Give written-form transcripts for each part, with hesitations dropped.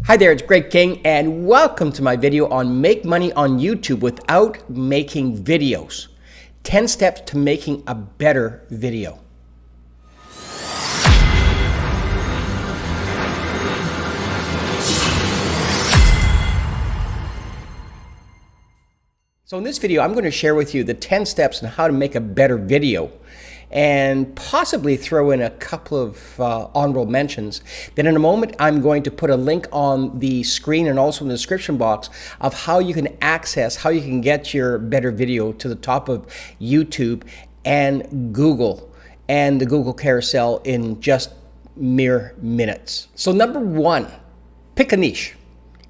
Hi there, it's Greg King, and welcome to my video on Make Money on YouTube Without Making Videos. 10 steps to making a better video. So in this video, I'm going to share with you the 10 steps on how to make a better video, and possibly throw in a couple of honorable mentions. Then in a moment, I'm going to put a link on the screen and also in the description box of how you can access, how you can get your better video to the top of YouTube and Google and the Google carousel in just mere minutes. So number one, pick a niche.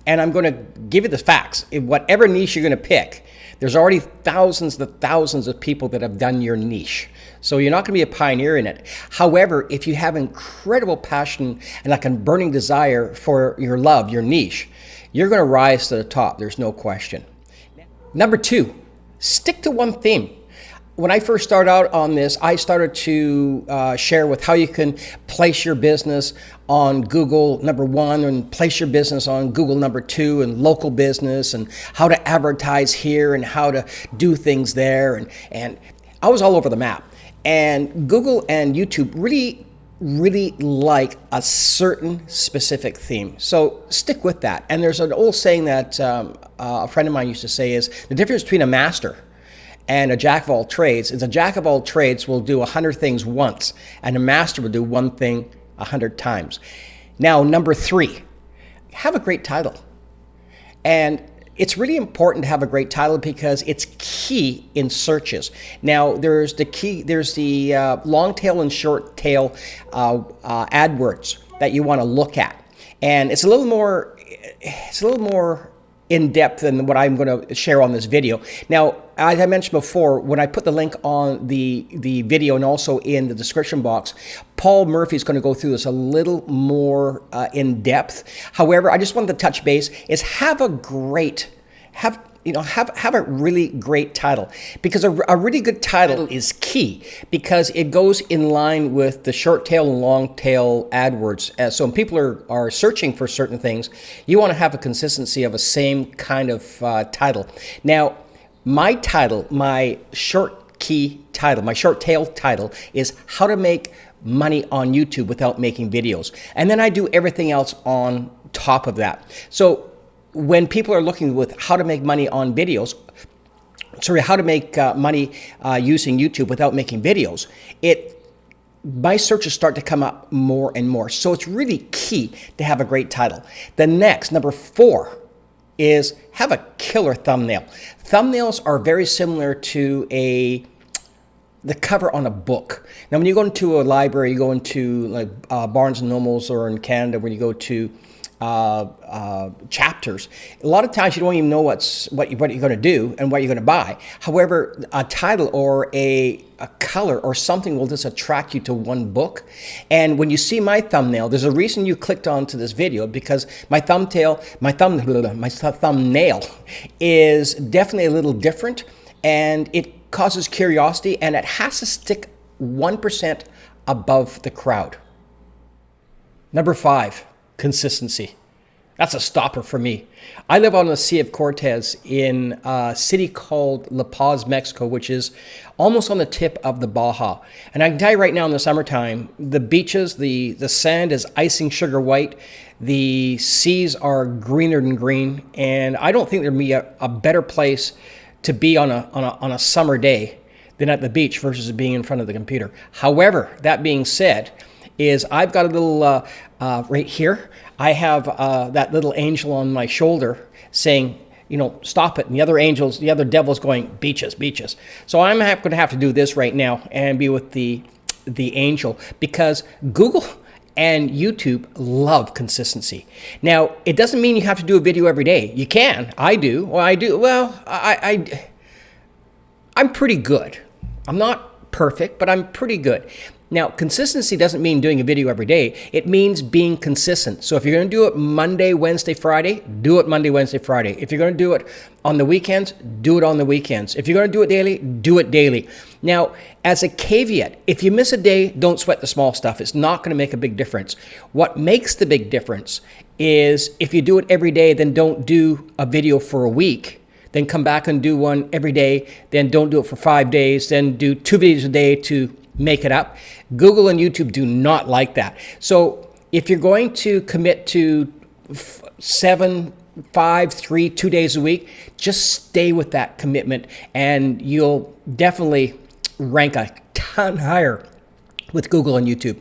And I'm going to give you the facts. In whatever niche you're going to pick, there's already thousands of people that have done your niche. So you're not going to be a pioneer in it. However, if you have incredible passion and like a burning desire for your love, your niche, you're going to rise to the top. There's no question. Number two, stick to one theme. When I first started out on this, I started to share with how you can place your business on Google number one and place your business on Google number two and local business and how to advertise here and how to do things there. And I was all over the map. And Google and YouTube really like a certain specific theme. So stick with that. And there's an old saying that a friend of mine used to say is the difference between a master and a jack of all trades is a jack of all trades will do 100 things once, and a master will do one thing 100 times. Now, number three, have a great title. And it's really important to have a great title because it's key in searches. Now, there's the long tail and short tail AdWords that you want to look at, and it's a little more in depth than what I'm going to share on this video. Now, as I mentioned before, when I put the link on the video and also in the description box, Paul Murphy is going to go through this a little more in depth. However, I just wanted to touch base is have a really great title, because a really good title is key because it goes in line with the short tail and long tail AdWords. So when people are searching for certain things, you want to have a consistency of a same kind of title. Now, my title, my short tail title is how to make money on YouTube without making videos. And then I do everything else on top of that. So when people are looking with how to make money on videos, how to make money using YouTube without making videos, my searches start to come up more and more. So it's really key to have a great title. The next, number four, is have a killer thumbnail. Thumbnails are very similar to the cover on a book. Now, when you go into a library, you go into like Barnes and Nobles, or in Canada, when you go to chapters, a lot of times you don't even know what you're going to do and what you're going to buy. However, a title or a color or something will just attract you to one book. And when you see my thumbnail, there's a reason you clicked onto this video, because my thumbnail is definitely a little different, and it causes curiosity, and it has to stick 1% above the crowd. Number five, consistency. That's a stopper for me. I live on the Sea of Cortez in a city called La Paz, Mexico, which is almost on the tip of the Baja. And I can tell you right now, in the summertime, the beaches, the sand is icing sugar white. The seas are greener than green. And I don't think there'd be a better place to be on a summer day than at the beach versus being in front of the computer. However, that being said, I've got a little right here. I have that little angel on my shoulder saying, stop it. And the other devil's going, beaches, beaches. So I'm going to have to do this right now and be with the angel, because Google and YouTube love consistency. Now, it doesn't mean you have to do a video every day. You can. I do. Well, I do. Well, I'm pretty good. I'm not perfect, but I'm pretty good. Now, consistency doesn't mean doing a video every day. It means being consistent. So if you're going to do it Monday, Wednesday, Friday, do it Monday, Wednesday, Friday. If you're going to do it on the weekends, do it on the weekends. If you're going to do it daily, do it daily. Now, as a caveat, if you miss a day, don't sweat the small stuff. It's not going to make a big difference. What makes the big difference is if you do it every day, then don't do a video for a week. Then come back and do one every day. Then don't do it for 5 days. Then do 2 videos a day to make it up. Google and YouTube do not like that. So if you're going to commit to 7, 5, 3, 2 days a week, just stay with that commitment and you'll definitely rank a ton higher with Google and YouTube.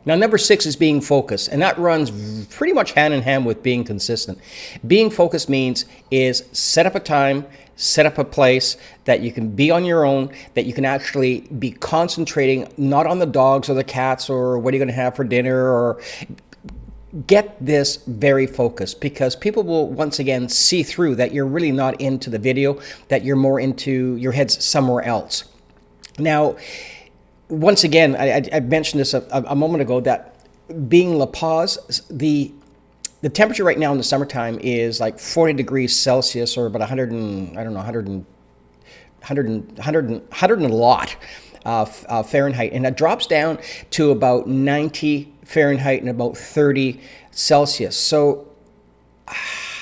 Now, number 6 is being focused, and that runs pretty much hand in hand with being consistent. Being focused means is set up a time, set up a place that you can be on your own, that you can actually be concentrating not on the dogs or the cats or what are you going to have for dinner, or get this very focused, because people will once again see through that you're really not into the video, that you're more into your head's somewhere else. Now, once again, I mentioned this a moment ago, that being La Paz, the temperature right now in the summertime is like 40 degrees Celsius, or about 100 and, I don't know, 100 and a lot Fahrenheit. And it drops down to about 90 Fahrenheit and about 30 Celsius. So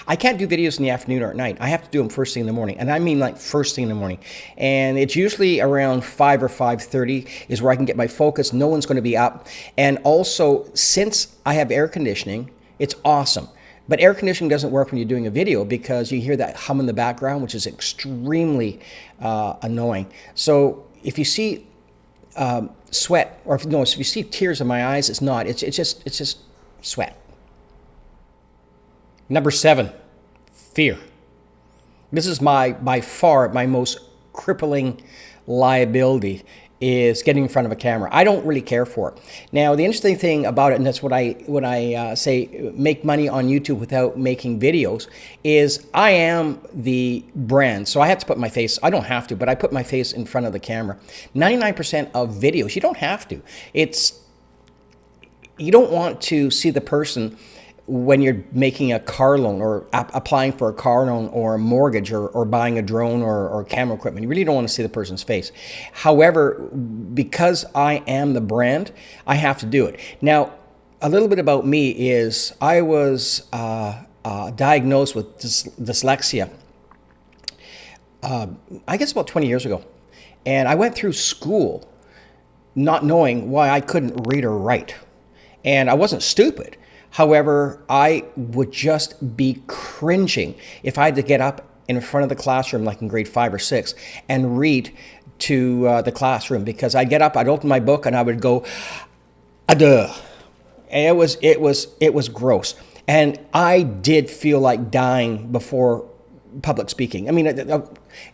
I can't do videos in the afternoon or at night. I have to do them first thing in the morning. And I mean like first thing in the morning. And it's usually around 5 or 5:30 is where I can get my focus. No one's going to be up. And also, since I have air conditioning, it's awesome. But air conditioning doesn't work when you're doing a video, because you hear that hum in the background, which is extremely annoying. So if you see sweat, or if you see tears in my eyes, it's not. It's just sweat. Number 7, fear. This is by far my most crippling liability, is getting in front of a camera. I don't really care for it. Now, the interesting thing about it, and that's what I say, make money on YouTube without making videos, is I am the brand. So I have to put my face, I don't have to, but I put my face in front of the camera. 99% of videos, you don't have to. You don't want to see the person when you're making a car loan, or applying for a car loan, or a mortgage, or buying a drone, or camera equipment. You really don't want to see the person's face. However, because I am the brand, I have to do it. Now, a little bit about me is I was diagnosed with dyslexia, I guess about 20 years ago. And I went through school not knowing why I couldn't read or write. And I wasn't stupid. However, I would just be cringing if I had to get up in front of the classroom, like in grade 5 or 6, and read to the classroom, because I'd get up, I'd open my book, and I would go, "Aduh." And it was gross. And I did feel like dying before public speaking. I mean,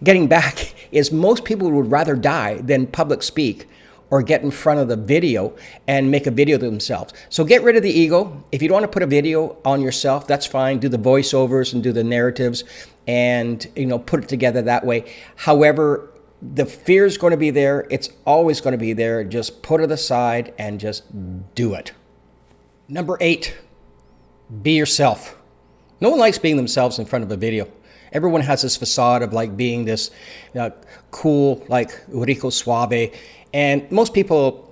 getting back is most people would rather die than public speak, or get in front of the video and make a video to themselves. So get rid of the ego. If you don't want to put a video on yourself, that's fine. Do the voiceovers and do the narratives, and put it together that way. However, the fear is going to be there. It's always going to be there. Just put it aside and just do it. Number 8, be yourself. No one likes being themselves in front of a video. Everyone has this facade of like being this cool, like Rico Suave. And most people,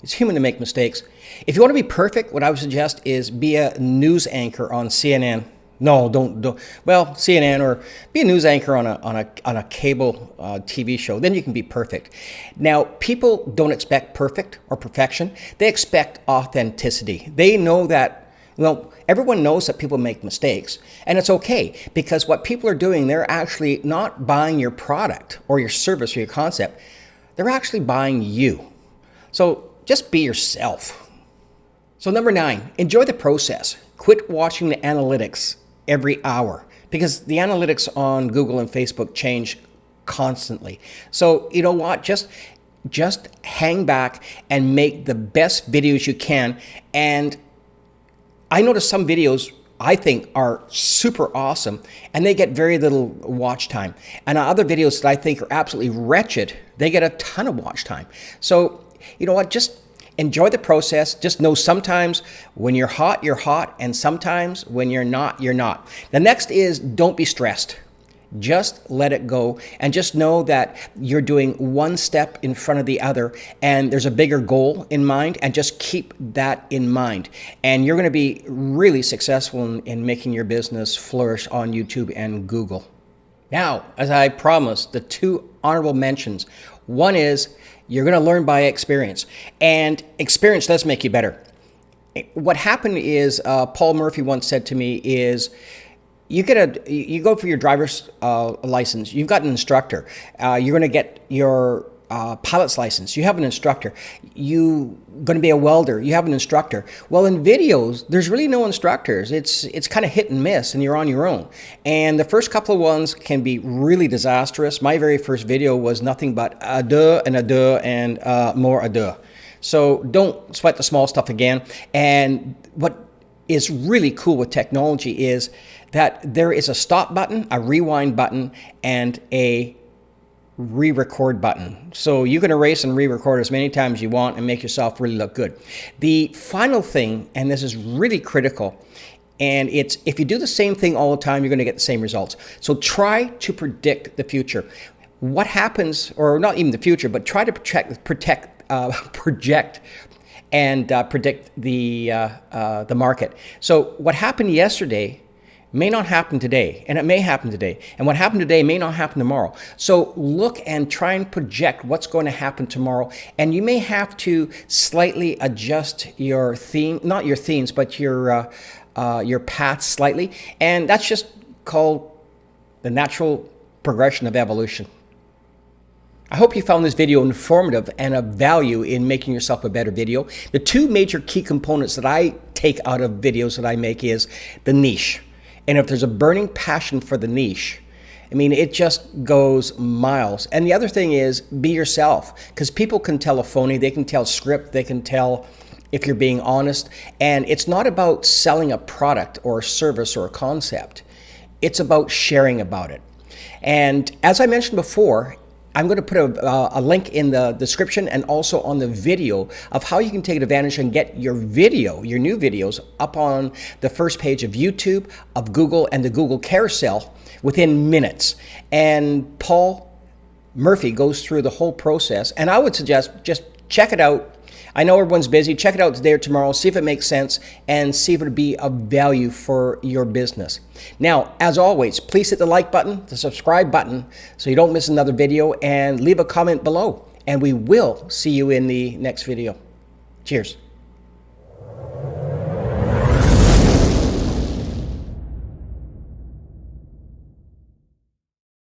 it's human to make mistakes. If you want to be perfect, what I would suggest is be a news anchor on CNN. No, don't. Well, CNN, or be a news anchor on a cable TV show. Then you can be perfect. Now, people don't expect perfect or perfection. They expect authenticity. They know that, everyone knows that people make mistakes, and it's okay, because what people are doing, they're actually not buying your product or your service or your concept. They're actually buying you. So just be yourself. So number 9, enjoy the process. Quit watching the analytics every hour, because the analytics on Google and Facebook change constantly. So you know what? Just hang back and make the best videos you can. And I noticed some videos I think are super awesome, and they get very little watch time. And other videos that I think are absolutely wretched, they get a ton of watch time. So, you know what, just enjoy the process. Just know sometimes when you're hot, and sometimes when you're not, you're not. The next is don't be stressed. Just let it go and just know that you're doing one step in front of the other and there's a bigger goal in mind, and just keep that in mind. And you're going to be really successful in making your business flourish on YouTube and Google. Now, as I promised, the 2 honorable mentions. One is you're going to learn by experience, and experience does make you better. What happened is, Paul Murphy once said to me is, you go for your driver's license. You've got an instructor. You're going to get your pilot's license. You have an instructor. You're going to be a welder. You have an instructor. Well, in videos, there's really no instructors. It's kind of hit and miss, and you're on your own. And the first couple of ones can be really disastrous. My very first video was nothing but a duh and more a duh. So don't sweat the small stuff again. And what is really cool with technology is that there is a stop button, a rewind button, and a re-record button. So you can erase and re-record as many times as you want and make yourself really look good. The final thing, and this is really critical, and it's if you do the same thing all the time, you're going to get the same results. So try to predict the future. What happens, or not even the future, but try to project and predict the market. So what happened yesterday may not happen today, and it may happen today. And what happened today may not happen tomorrow. So look and try and project what's going to happen tomorrow. And you may have to slightly adjust your theme, not your themes, but your path slightly. And that's just called the natural progression of evolution. I hope you found this video informative and of value in making yourself a better video. The 2 major key components that I take out of videos that I make is the niche. And if there's a burning passion for the niche, I mean, it just goes miles. And the other thing is be yourself, because people can tell a phony, they can tell script, they can tell if you're being honest. And it's not about selling a product or a service or a concept. It's about sharing about it. And as I mentioned before, I'm going to put a link in the description and also on the video of how you can take advantage and get your video, your new videos, up on the first page of YouTube, of Google, and the Google carousel within minutes. And Paul Murphy goes through the whole process. And I would suggest just check it out. I know everyone's busy. Check it out today or tomorrow. See if it makes sense and see if it would be of value for your business. Now, as always, please hit the like button, the subscribe button, so you don't miss another video, and leave a comment below. And we will see you in the next video. Cheers.